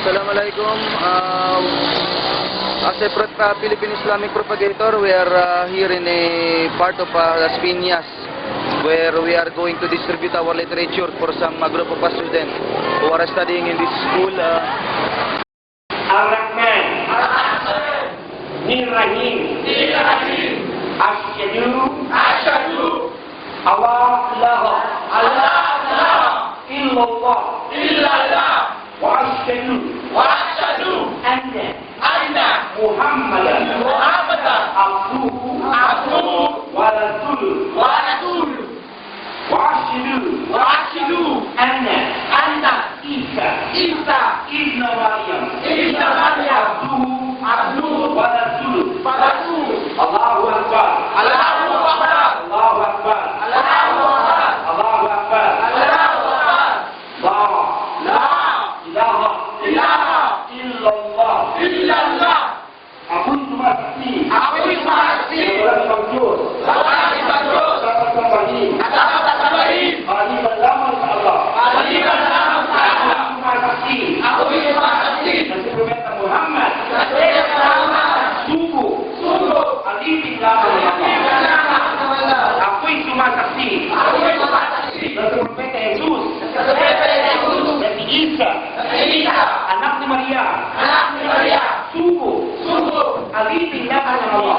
Assalamualaikum. As a Philippine Islamic propagator, we are here in a part of Las Piñas, where we are going to distribute our literature for some group of students who are studying in this school. Ar-Rahman, Nir-Rahim, Asyadu, Allah illallah, wa asyadu, anna Muhammadan abduhu wa rasuluh, wa asyadu, anna Isa ibn Maryam abduhu wa rasuluh. Allahu Akbar. Allahu Akbar. La ilaha illallah. Aku cuma saksi. Seorang penjur. Kata Ibrahim. Bagi beramal ke Allah. Aku cuma saksi. Nabi Muhammad. Sungguh. Alif lam Allah. Aku cuma saksi. Nabi Yesus. Nabi Isa. Anak Maria. Sungguh. Alif lam Allah.